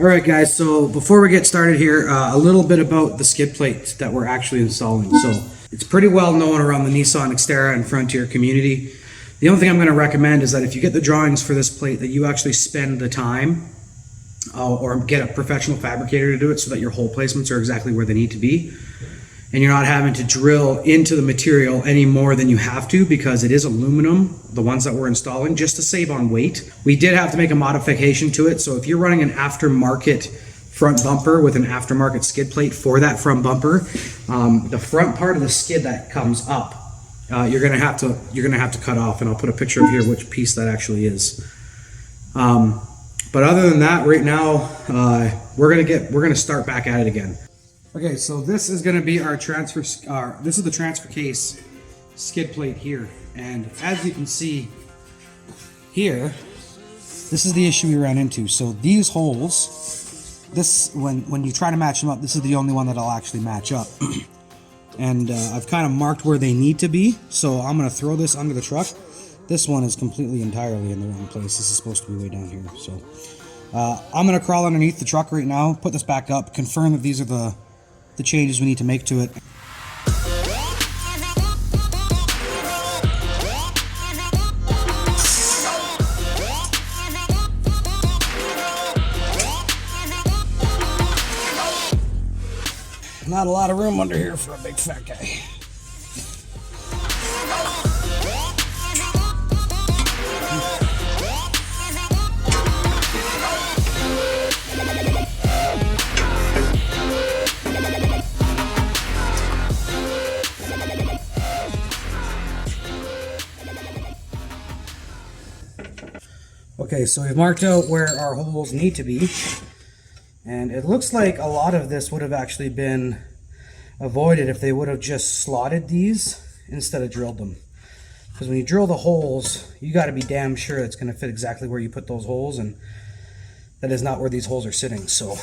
Alright guys, so before we get started here, a little bit about the skid plate that we're actually installing. So it's pretty well known around the Nissan Xterra and Frontier community. The only thing I'm going to recommend is that if you get the drawings for this plate, that you actually spend the time or get a professional fabricator to do it so that your hole placements are exactly where they need to be. And you're not having to drill into the material any more than you have to, because it is aluminum, the ones that we're installing, just to save on weight. We did have to make a modification to it, so if you're running an aftermarket front bumper with an aftermarket skid plate for that front bumper, the front part of the skid that comes up, you're gonna have to cut off, and I'll put a picture of here which piece that actually is. But other than that, right now we're gonna start back at it again. Okay, so this is going to be our this is the transfer case skid plate here, and as you can see here, this is the issue we ran into. So these holes, when you try to match them up, this is the only one that'll actually match up. And I've kind of marked where they need to be, so I'm going to throw this under the truck. This one is completely entirely in the wrong place. This is supposed to be way down here. So I'm going to crawl underneath the truck right now, put this back up, confirm that these are the changes we need to make to it. Not a lot of room under here for a big fat guy. Okay, so we've marked out where our holes need to be, and it looks like a lot of this would have actually been avoided if they would have just slotted these instead of drilled them. Because when you drill the holes, you got to be damn sure it's going to fit exactly where you put those holes, and that is not where these holes are sitting. So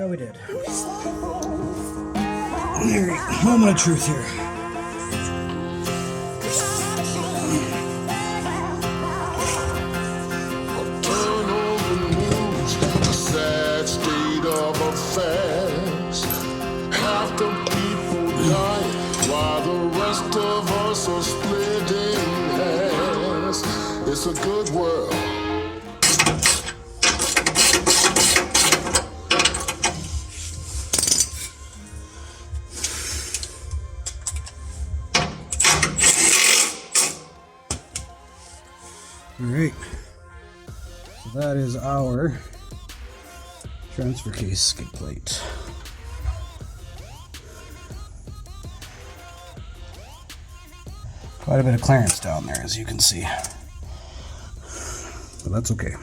we did. Moment of truth here. Turn over the news, a sad state of affairs. Half the people die while the rest of us are splitting hairs. It's a good world. Alright, so that is our transfer case skid plate. Quite a bit of clearance down there, as you can see, but that's okay.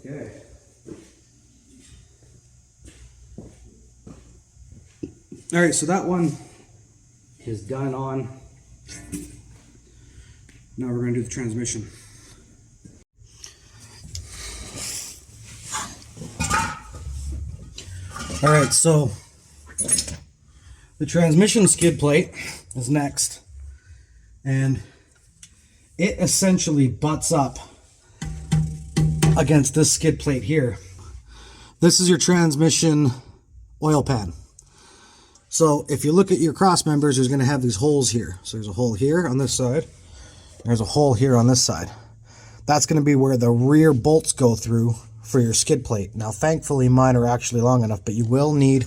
Okay. Alright, so that one is done on. Now we're going to do the transmission. Alright, so the transmission skid plate is next, and it essentially butts up against this skid plate here. This is your transmission oil pan. So if you look at your cross members, there's going to have these holes here. So there's a hole here on this side. There's a hole here on this side. That's going to be where the rear bolts go through for your skid plate. Now, thankfully, mine are actually long enough, but you will need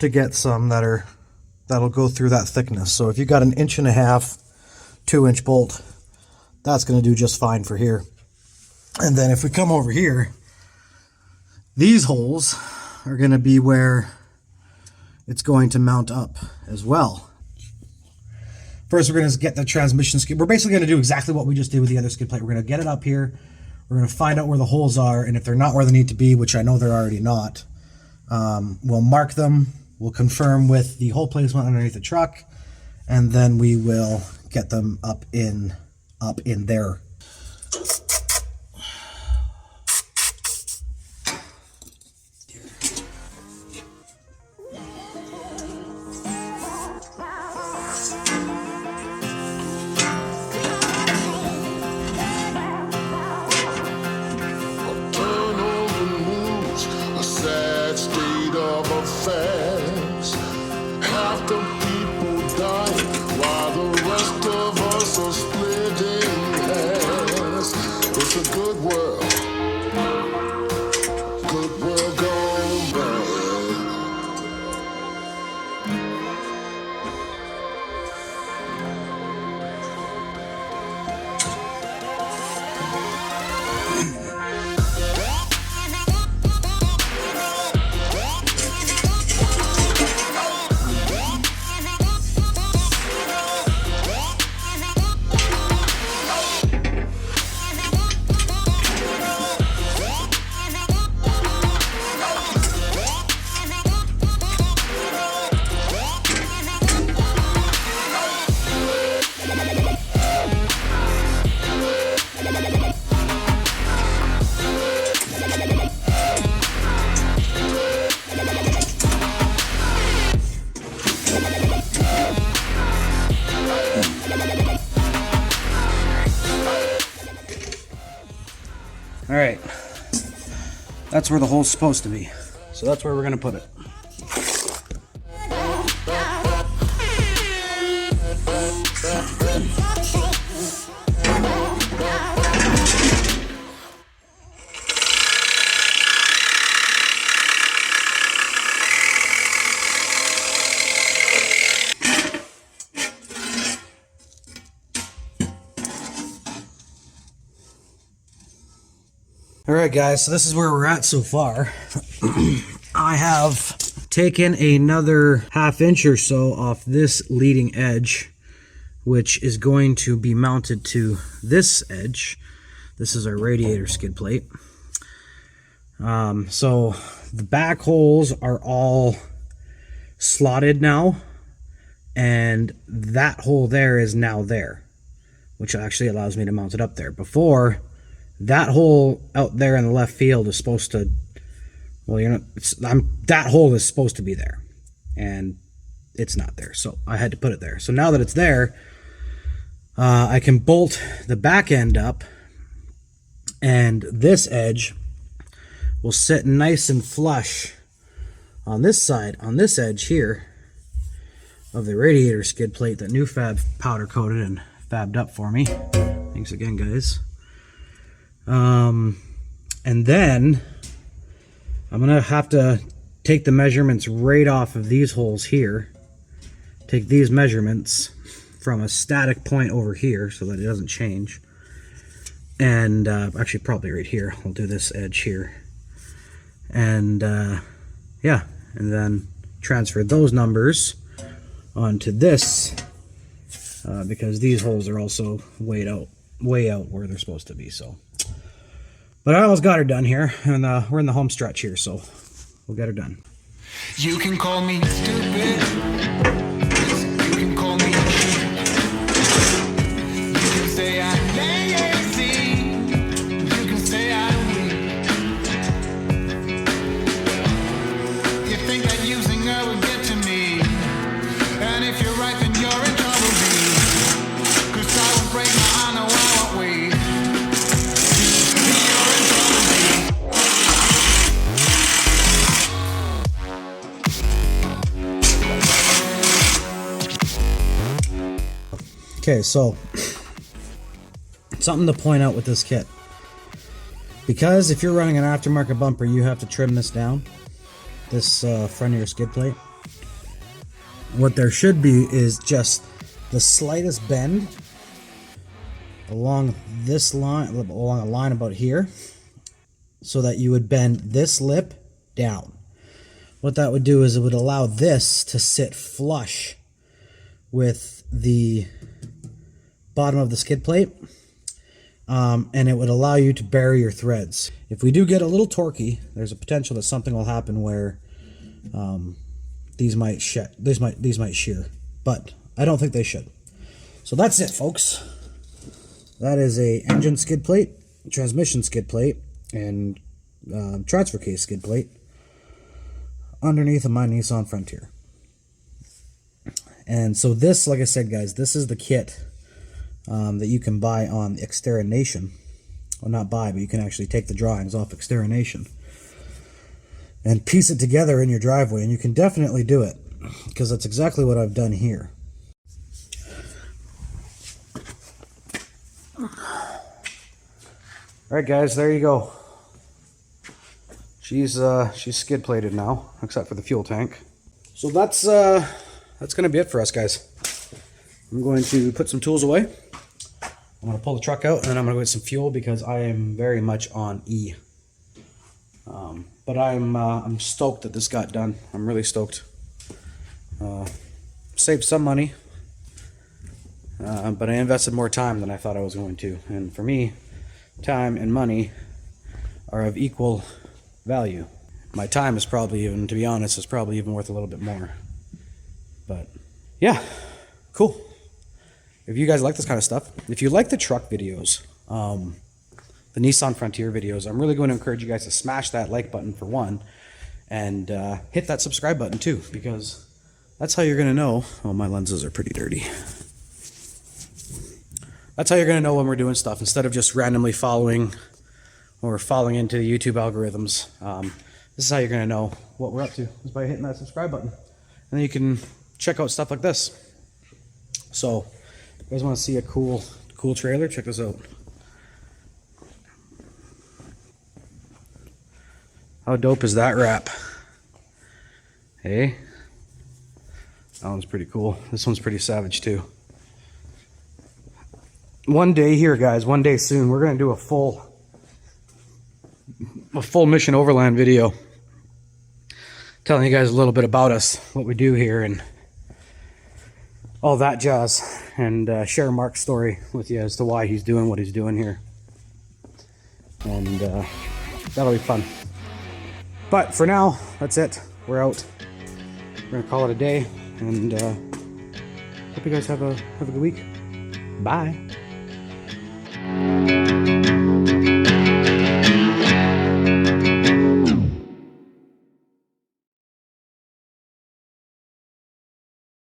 to get some that'll go through that thickness. So if you got an 1.5 inch, 2-inch bolt, that's going to do just fine for here. And then if we come over here, these holes are going to be where it's going to mount up as well. First, we're going to get the transmission skid. We're basically going to do exactly what we just did with the other skid plate. We're going to get it up here. We're going to find out where the holes are, and if they're not where they need to be, which I know they're already not, we'll mark them. We'll confirm with the hole placement underneath the truck, and then we will get them up in there. Half the people die while the rest of us are splitting hairs. It's a good world gone bad. All right, that's where the hole's supposed to be. So that's where we're gonna put it. All right, guys, so this is where we're at so far. I have taken another 1/2 inch or so off this leading edge, which is going to be mounted to this edge. This is our radiator skid plate. So the back holes are all slotted now, and that hole there is now there, which actually allows me to mount it up there. Before, that hole out there in the left field is supposed to, well, you know, that hole is supposed to be there, and it's not there, so I had to put it there. So now that it's there, I can bolt the back end up, and this edge will sit nice and flush on this side, on this edge here of the radiator skid plate that New Fab powder coated and fabbed up for me. Thanks again, guys. And then I'm gonna have to take the measurements right off of these holes here, take these measurements from a static point over here so that it doesn't change, and actually probably right here. I'll do this edge here, and yeah, and then transfer those numbers onto this, because these holes are also way out where they're supposed to be. So, but I almost got her done here, and we're in the home stretch here, so we'll get her done. You can call me stupid. You can call me a sheep. You can say I'm lazy. You can say I'm weak. You think that using her would get to me, and if you're right, then you're in trouble, B. 'Cause I will break my honor, I won't wait. Okay, so something to point out with this kit, because if you're running an aftermarket bumper, you have to trim this down, this front of your skid plate. What there should be is just the slightest bend along this line, along a line about here, so that you would bend this lip down. What that would do is it would allow this to sit flush with the bottom of the skid plate, and it would allow you to bury your threads. If we do get a little torquey, there's a potential that something will happen where these might shear, but I don't think they should. So that's it, folks. That is a engine skid plate, transmission skid plate, and transfer case skid plate underneath of my Nissan Frontier. And so this, like I said, guys, this is the kit that you can buy on Xterra Nation. Well, not buy, but you can actually take the drawings off Xterra Nation and piece it together in your driveway, and you can definitely do it, because that's exactly what I've done here. Alright guys, there you go. She's skid plated now, except for the fuel tank. So that's gonna be it for us, guys. I'm going to put some tools away. I'm gonna pull the truck out, and then I'm gonna go get some fuel because I am very much on E. But I'm stoked that this got done. I'm really stoked. Saved some money, but I invested more time than I thought I was going to. And for me, time and money are of equal value. My time is probably even, to be honest, is probably even worth a little bit more. But yeah, cool. If you guys like this kind of stuff, if you like the truck videos, the Nissan Frontier videos, I'm really going to encourage you guys to smash that like button for one, and hit that subscribe button too, because that's how you're going to know. Oh, my lenses are pretty dirty. That's how you're going to know when we're doing stuff, instead of just randomly following or falling into the YouTube algorithms. This is how you're going to know what we're up to, is by hitting that subscribe button. And then you can check out stuff like this. So, if you guys want to see a cool trailer, check this out. How dope is that wrap? Hey? That one's pretty cool. This one's pretty savage too. One day here, guys, one day soon, we're going to do a full Mission Overland video, telling you guys a little bit about us, what we do here, and all that jazz, and share Mark's story with you as to why he's doing what he's doing here. And that'll be fun. But for now, that's it. We're out. We're going to call it a day, and hope you guys have a good week. Bye.